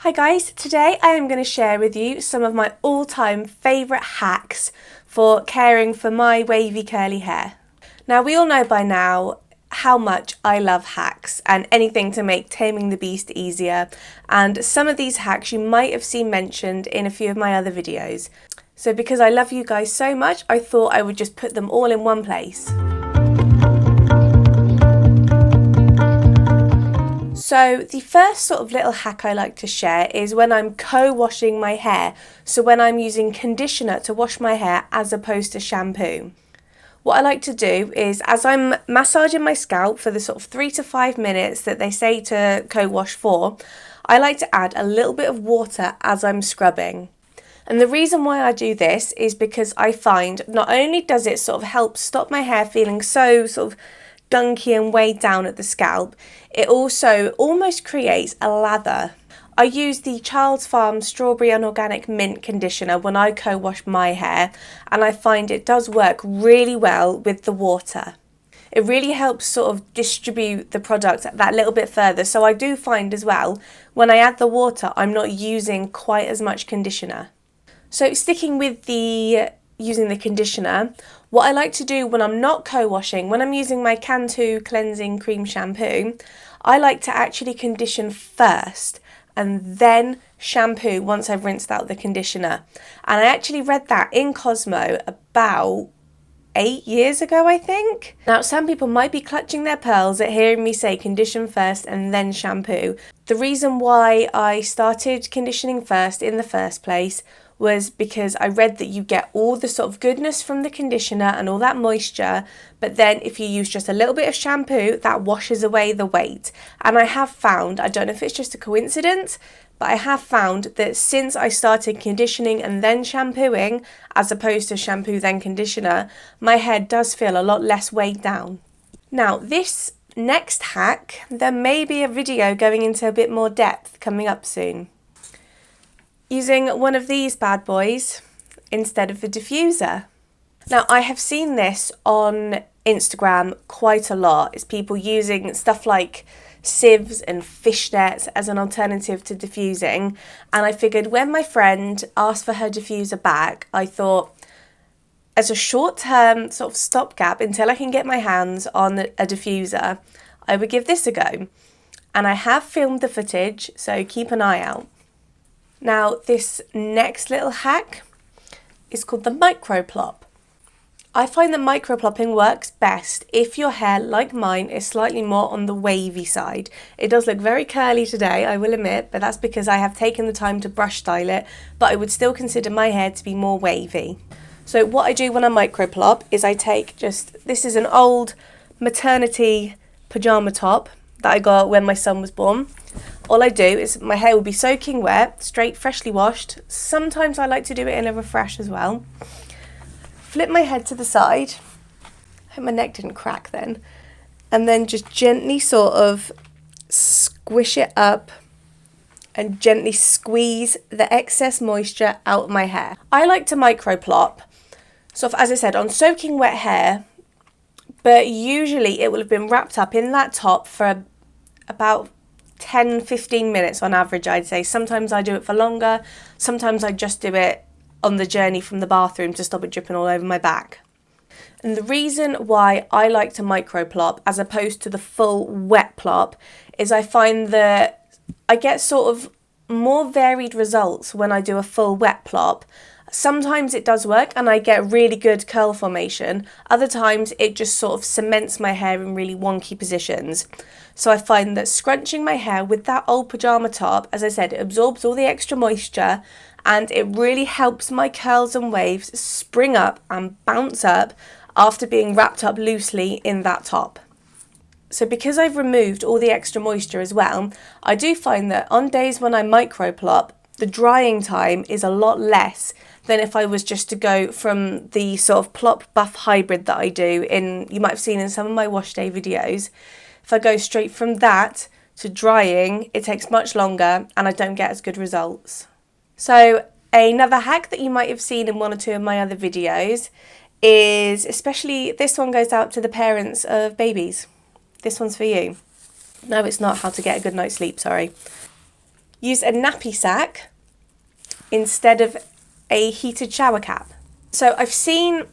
Hi guys, today I am going to share with you some of my all-time favourite hacks for caring for my wavy curly hair. Now we all know by now how much I love hacks and anything to make taming the beast easier, and some of these hacks you might have seen mentioned in a few of my other videos. So because I love you guys so much, I thought I would just put them all in one place. So the first sort of little hack I like to share is when I'm co-washing my hair, so when I'm using conditioner to wash my hair as opposed to shampoo. What I like to do is, as I'm massaging my scalp for the sort of 3 to 5 minutes that they say to co-wash for, I like to add a little bit of water as I'm scrubbing. And the reason why I do this is because I find not only does it sort of help stop my hair feeling so sort of gunky and weighed down at the scalp, it also almost creates a lather. I use the Child's Farm Strawberry Unorganic Mint Conditioner when I co-wash my hair, and I find it does work really well with the water. It really helps sort of distribute the product that little bit further, so I do find as well, when I add the water, I'm not using quite as much conditioner. So sticking with using the conditioner, what I like to do when I'm not co-washing, when I'm using my Cantu cleansing cream shampoo, I like to actually condition first and then shampoo once I've rinsed out the conditioner. And I actually read that in Cosmo about 8 years ago, I think. Now, some people might be clutching their pearls at hearing me say condition first and then shampoo. The reason why I started conditioning first in the first place was because I read that you get all the sort of goodness from the conditioner and all that moisture, but then if you use just a little bit of shampoo, that washes away the weight. And I have found, I don't know if it's just a coincidence, but I have found that since I started conditioning and then shampooing, as opposed to shampoo then conditioner, my hair does feel a lot less weighed down. Now, this next hack, there may be a video going into a bit more depth coming up soon. Using one of these bad boys instead of a diffuser. Now, I have seen this on Instagram quite a lot. It's people using stuff like sieves and fishnets as an alternative to diffusing. And I figured when my friend asked for her diffuser back, I thought, as a short-term sort of stopgap until I can get my hands on a diffuser, I would give this a go. And I have filmed the footage, so keep an eye out. Now, this next little hack is called the micro plop. I find that micro plopping works best if your hair, like mine, is slightly more on the wavy side. It does look very curly today, I will admit, but that's because I have taken the time to brush style it, but I would still consider my hair to be more wavy. So what I do when I micro plop is I take this is an old maternity pyjama top that I got when my son was born. All I do is my hair will be soaking wet, straight, freshly washed. Sometimes I like to do it in a refresh as well. Flip my head to the side. I hope my neck didn't crack then. And then just gently sort of squish it up and gently squeeze the excess moisture out of my hair. I like to micro plop, sort of, as I said, on soaking wet hair, but usually it will have been wrapped up in that top for about 10-15 minutes on average, I'd say. Sometimes I do it for longer, sometimes I just do it on the journey from the bathroom to stop it dripping all over my back. And the reason why I like to micro plop as opposed to the full wet plop is I find that I get sort of more varied results when I do a full wet plop. Sometimes it does work and I get really good curl formation. Other times it just sort of cements my hair in really wonky positions. So I find that scrunching my hair with that old pyjama top, as I said, it absorbs all the extra moisture and it really helps my curls and waves spring up and bounce up after being wrapped up loosely in that top. So because I've removed all the extra moisture as well, I do find that on days when I micro plop, the drying time is a lot less than if I was just to go from the sort of plop buff hybrid that I do you might have seen in some of my wash day videos. If I go straight from that to drying, it takes much longer and I don't get as good results. So another hack that you might have seen in one or two of my other videos is, especially this one goes out to the parents of babies. This one's for you. No, it's not how to get a good night's sleep, sorry. use a nappy sack instead of a heated shower cap. So I've seen,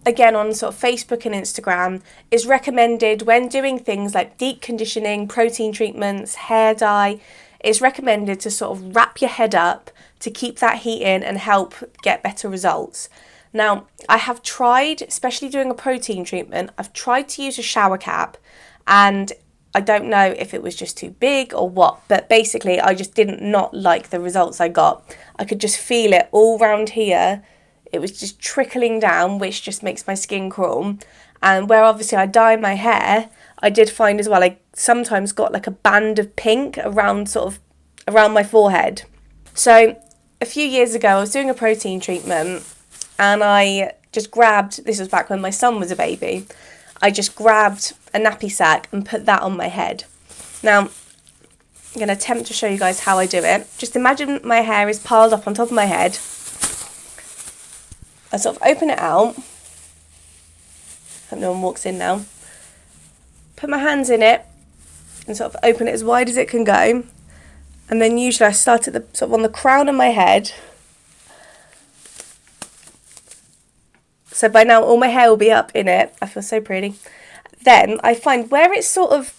again, on sort of Facebook and Instagram, is recommended when doing things like deep conditioning, protein treatments, hair dye, it's recommended to sort of wrap your head up to keep that heat in and help get better results. Now, I have tried, especially doing a protein treatment, I've tried to use a shower cap, and I don't know if it was just too big or what, but basically I just did not like the results I got. I could just feel it all round here. It was just trickling down, which just makes my skin crawl. And where obviously I dye my hair, I did find as well, I sometimes got like a band of pink around my forehead. So a few years ago, I was doing a protein treatment and I just grabbed, this was back when my son was a baby, I just grabbed a nappy sack and put that on my head. Now, I'm going to attempt to show you guys how I do it. Just imagine my hair is piled up on top of my head. I sort of open it out. Hope no one walks in now. Put my hands in it and sort of open it as wide as it can go. And then usually I start at the sort of on the crown of my head. So by now all my hair will be up in it. I feel so pretty. Then I find where it's sort of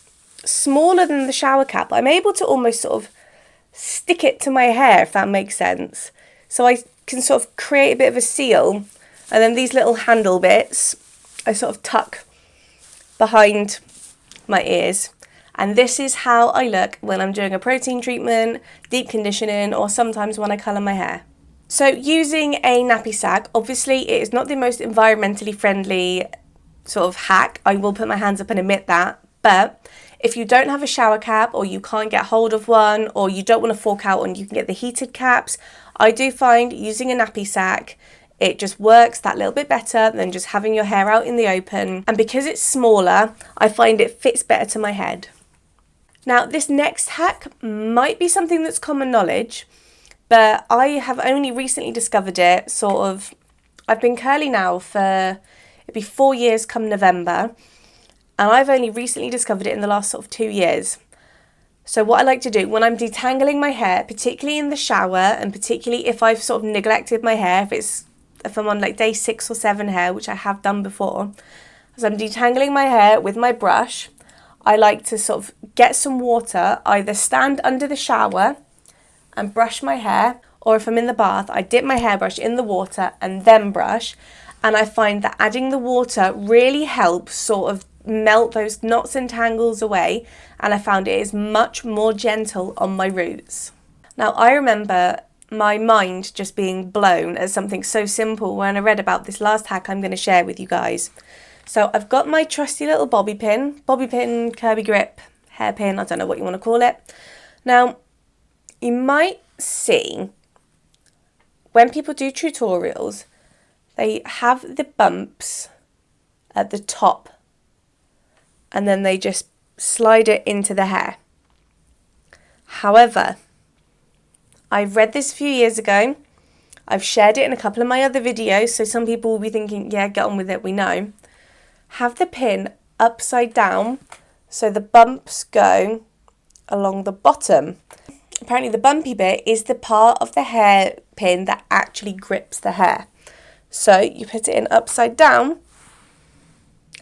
smaller than the shower cap, I'm able to almost sort of stick it to my hair, if that makes sense. So I can sort of create a bit of a seal, and then these little handle bits I sort of tuck behind my ears. And this is how I look when I'm doing a protein treatment, deep conditioning, or sometimes when I colour my hair. So using a nappy sack, obviously it is not the most environmentally friendly sort of hack. I will put my hands up and admit that. But if you don't have a shower cap, or you can't get hold of one, or you don't want to fork out and you can get the heated caps, I do find using a nappy sack, it just works that little bit better than just having your hair out in the open. And because it's smaller, I find it fits better to my head. Now, this next hack might be something that's common knowledge, but I have only recently discovered it. I've been curly now for, it'd be 4 years come November, and I've only recently discovered it in the last sort of 2 years. So what I like to do when I'm detangling my hair, particularly in the shower, and particularly if I've sort of neglected my hair, if I'm on like day 6 or 7 hair, which I have done before, as I'm detangling my hair with my brush, I like to sort of get some water, either stand under the shower and brush my hair, or if I'm in the bath, I dip my hairbrush in the water and then brush. And I find that adding the water really helps sort of melt those knots and tangles away, and I found it is much more gentle on my roots. Now, I remember my mind just being blown at something so simple when I read about this last hack I'm going to share with you guys. So I've got my trusty little bobby pin, Kirby grip, hairpin, I don't know what you want to call it. Now, you might see when people do tutorials, they have the bumps at the top and then they just slide it into the hair. However, I've read this a few years ago. I've shared it in a couple of my other videos, so some people will be thinking, yeah, get on with it, we know. Have the pin upside down so the bumps go along the bottom. Apparently the bumpy bit is the part of the hairpin that actually grips the hair. So you put it in upside down,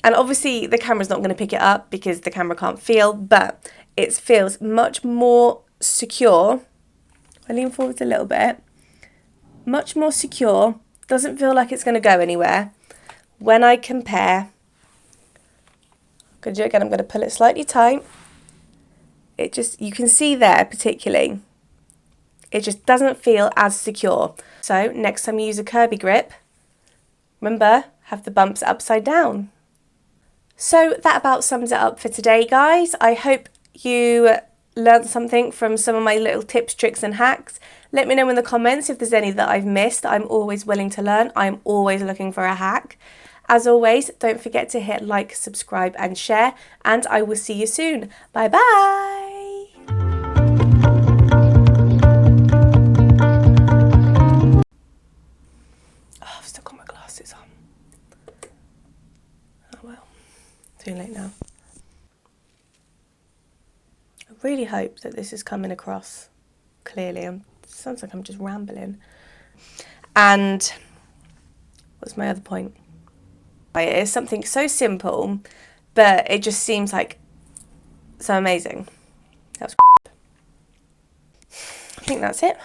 and obviously the camera's not going to pick it up because the camera can't feel, but it feels much more secure. I lean forward a little bit. Much more secure. Doesn't feel like it's going to go anywhere. When I compare, I'm going to do it again. I'm going to pull it slightly tight. You can see there particularly, it just doesn't feel as secure. So next time you use a Kirby grip, remember, have the bumps upside down. So that about sums it up for today, guys. I hope you learned something from some of my little tips, tricks and hacks. Let me know in the comments if there's any that I've missed. I'm always willing to learn. I'm always looking for a hack. As always, don't forget to hit like, subscribe and share, and I will see you soon. Bye bye. Oh, I've still got my glasses on. Oh well, too late now. I really hope that this is coming across clearly. Sounds like I'm just rambling. And what's my other point? It is something so simple, but it just seems like so amazing. That was I think that's it.